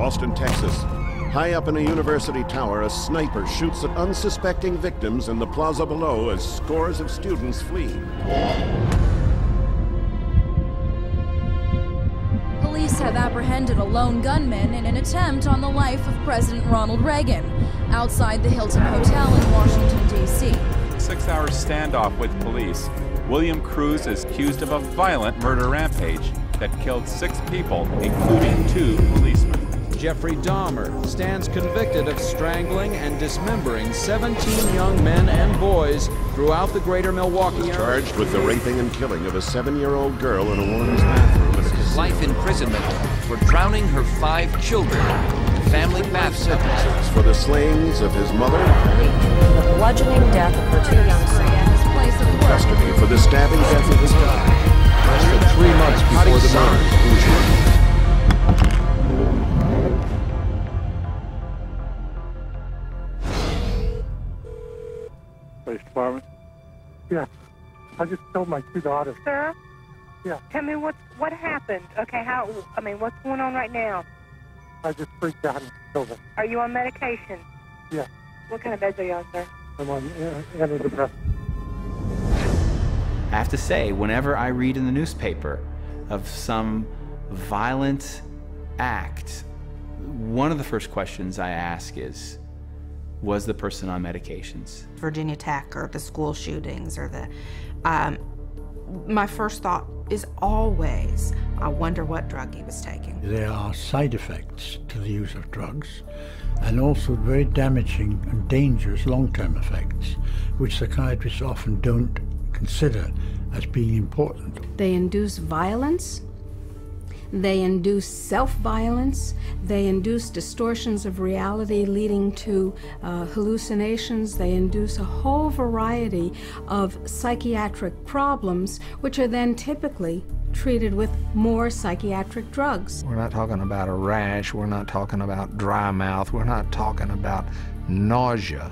Austin, Texas. High up in a university tower, a sniper shoots at unsuspecting victims in the plaza below as scores of students flee. Police have apprehended a lone gunman in an attempt on the life of President Ronald Reagan outside the Hilton Hotel in Washington, D.C. 6-hour standoff with police. William Cruz is accused of a violent murder rampage that killed 6 people, including 2 policemen. Jeffrey Dahmer stands convicted of strangling and dismembering 17 young men and boys throughout the greater Milwaukee area. Charged with the raping and killing of a 7-year-old girl in a woman's bathroom at a casino. Life imprisonment for drowning her 5 children. Family bath sentences for the slayings of his mother. The bludgeoning death of her 2 young sons. Custody for the stabbing death of his daughter. Less than 3 months before the murder. Police department? Yeah. I just killed my 2 daughters. Sir? Yeah. Tell me what happened. Okay, what's going on right now? I just freaked out and killed them. Are you on medication? Yeah. What kind of meds are you on, sir? I'm on antidepressants. I have to say, whenever I read in the newspaper of some violent act, one of the first questions I ask is, was the person on medications? Virginia Tech or the school shootings or the, my first thought is always, I wonder what drug he was taking. There are side effects to the use of drugs and also very damaging and dangerous long-term effects, which psychiatrists often don't consider as being important. They induce violence, they induce self-violence, they induce distortions of reality leading to hallucinations, they induce a whole variety of psychiatric problems, which are then typically treated with more psychiatric drugs. We're not talking about a rash, we're not talking about dry mouth, we're not talking about nausea.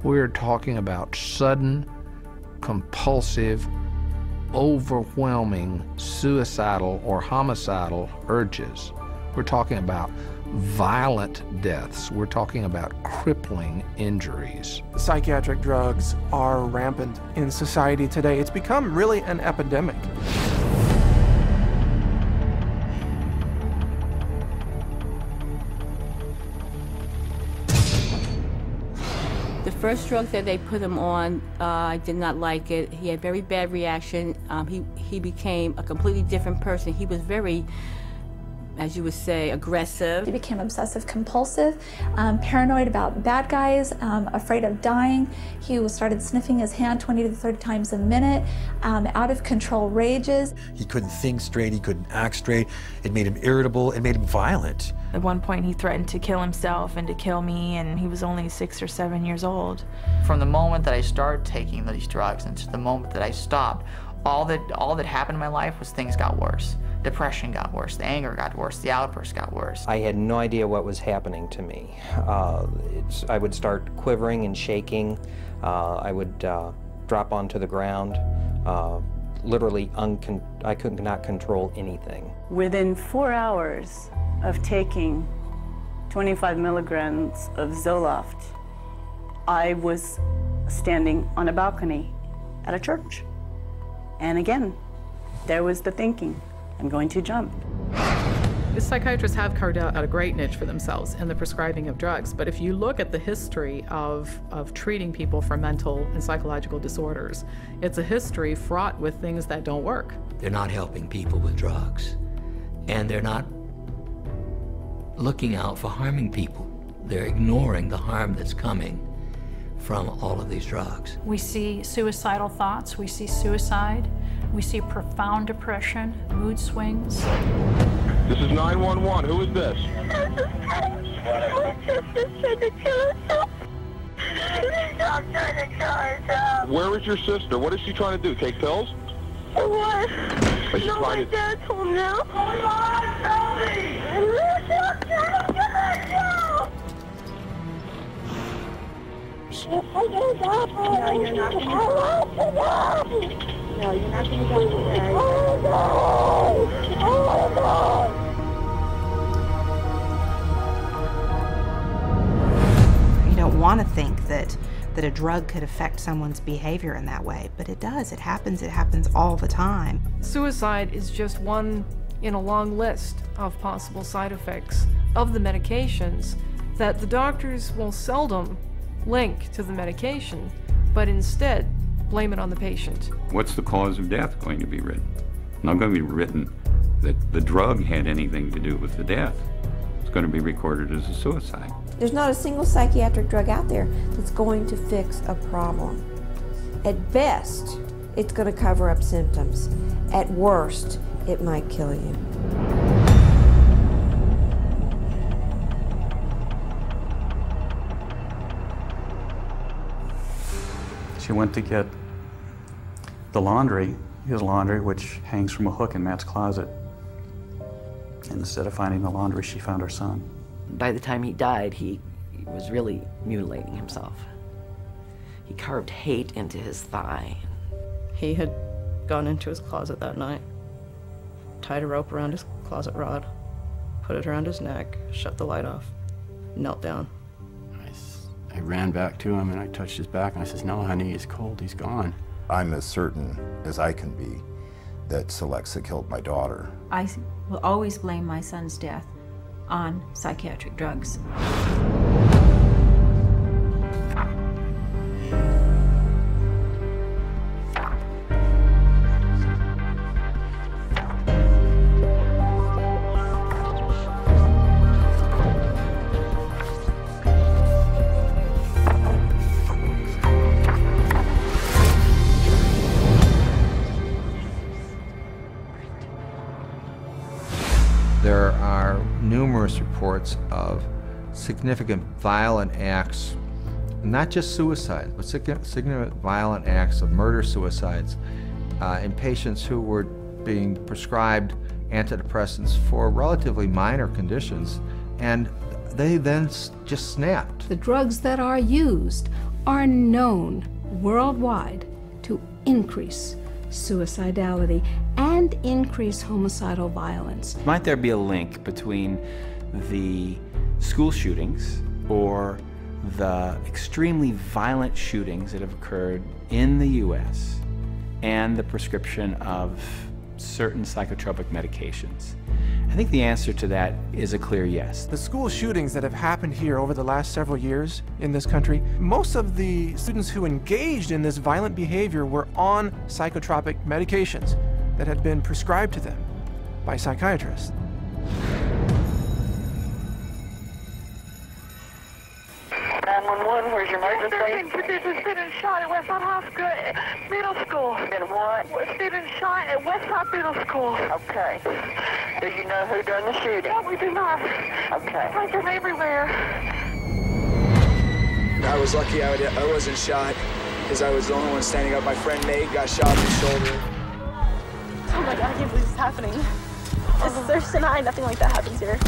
We're talking about sudden, compulsive, overwhelming suicidal or homicidal urges. We're talking about violent deaths. We're talking about crippling injuries. Psychiatric drugs are rampant in society today. It's become really an epidemic. The first drug that they put him on, I did not like it. He had very bad reaction. He became a completely different person. He was very, as you would say, aggressive. He became obsessive compulsive, paranoid about bad guys, afraid of dying. He started sniffing his hand 20 to 30 times a minute, out of control rages. He couldn't think straight, he couldn't act straight. It made him irritable, it made him violent. At one point he threatened to kill himself and to kill me, and he was only 6 or 7 years old. From the moment that I started taking these drugs and to the moment that I stopped, all that happened in my life was things got worse. Depression got worse, the anger got worse, the outbursts got worse. I had no idea what was happening to me. I would start quivering and shaking. I would drop onto the ground. Literally, I could not control anything. Within 4 hours of taking 25 milligrams of Zoloft, I was standing on a balcony at a church. And again, there was the thinking, I'm going to jump. Psychiatrists have carved out a great niche for themselves in the prescribing of drugs, but if you look at the history of treating people for mental and psychological disorders, it's a history fraught with things that don't work. They're not helping people with drugs, and they're not looking out for harming people. They're ignoring the harm that's coming from all of these drugs. We see suicidal thoughts, we see suicide, we see profound depression, mood swings. This is 911. Who is this? My sister's trying to kill herself. Stop trying to kill herself. Where is your sister? What is she trying to do? Take pills? What? No, my dad told me now. Come on, tell me. Stop trying to kill herself. No, you're not going to die. No, you're not going to go today. Oh, no! Oh, no! that a drug could affect someone's behavior in that way, but it does. It happens all the time. Suicide is just one in a long list of possible side effects of the medications that the doctors will seldom link to the medication, but instead blame it on the patient. What's the cause of death going to be written? Not going to be written that the drug had anything to do with the death. It's going to be recorded as a suicide. There's not a single psychiatric drug out there that's going to fix a problem. At best, it's going to cover up symptoms. At worst, it might kill you. She went to get the laundry, his laundry, which hangs from a hook in Matt's closet. And instead of finding the laundry, she found her son. By the time he died, he was really mutilating himself. He carved hate into his thigh. He had gone into his closet that night, tied a rope around his closet rod, put it around his neck, shut the light off, knelt down. I ran back to him and I touched his back and I says, "No, honey, he's cold, he's gone." I'm as certain as I can be that Celexa killed my daughter. I will always blame my son's death on psychiatric drugs. There are numerous reports of significant violent acts, not just suicide, but significant violent acts of murder-suicides in patients who were being prescribed antidepressants for relatively minor conditions, and they then just snapped. The drugs that are used are known worldwide to increase suicidality and increase homicidal violence. Might there be a link between the school shootings or the extremely violent shootings that have occurred in the U.S. and the prescription of certain psychotropic medications? I think the answer to that is a clear yes. The school shootings that have happened here over the last several years in this country, most of the students who engaged in this violent behavior were on psychotropic medications that had been prescribed to them by psychiatrists. 911, where's your emergency? Student shot at Westside High School, Middle School. Been what? Student shot at Westside Middle School. Okay. Do you know who done the shooting? No, we do not. Okay. Like them everywhere. I was lucky I wasn't shot, because I was the only one standing up. My friend Nate got shot in the shoulder. Oh my God, I can't believe this is happening. There's tonight, nothing like that happens here.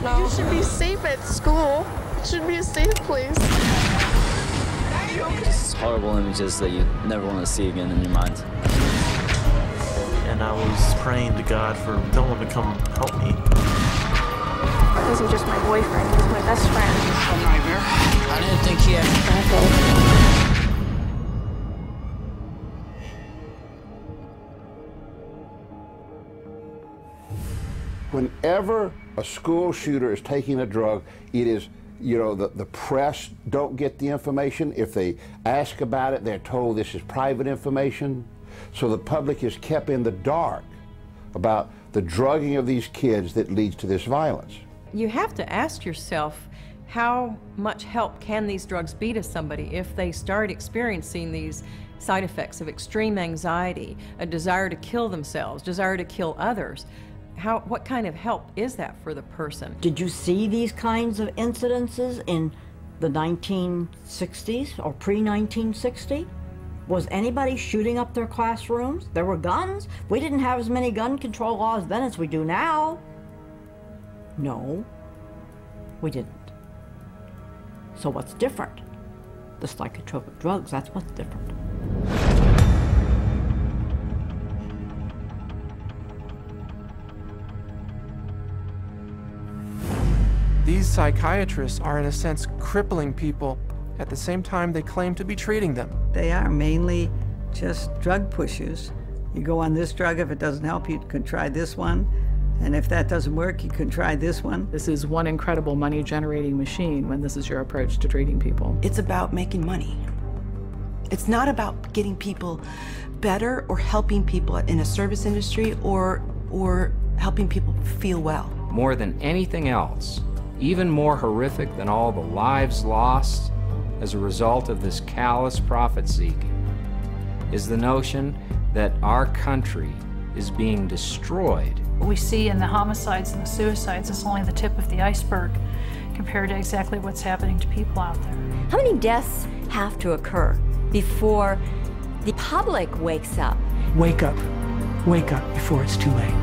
No. You should be safe at school. It should be a safe place. Just horrible images that you never want to see again in your mind. And I was praying to God for someone to come help me. It wasn't just my boyfriend, he was my best friend. A nightmare. I didn't think he had... Whenever a school shooter is taking a drug, it is, you know, the press don't get the information. If they ask about it, they're told this is private information. So the public is kept in the dark about the drugging of these kids that leads to this violence. You have to ask yourself, how much help can these drugs be to somebody if they start experiencing these side effects of extreme anxiety, a desire to kill themselves, desire to kill others? What kind of help is that for the person? Did you see these kinds of incidences in the 1960s or pre-1960? Was anybody shooting up their classrooms? There were guns. We didn't have as many gun control laws then as we do now. No, we didn't. So what's different? The psychotropic drugs, that's what's different. These psychiatrists are, in a sense, crippling people at the same time they claim to be treating them. They are mainly just drug pushers. You go on this drug, if it doesn't help, you can try this one. And if that doesn't work, you can try this one. This is one incredible money-generating machine when this is your approach to treating people. It's about making money. It's not about getting people better or helping people in a service industry or helping people feel well. More than anything else, even more horrific than all the lives lost as a result of this callous profit-seeking, is the notion that our country is being destroyed. What we see in the homicides and the suicides is only the tip of the iceberg compared to exactly what's happening to people out there. How many deaths have to occur before the public wakes up? Wake up. Wake up before it's too late.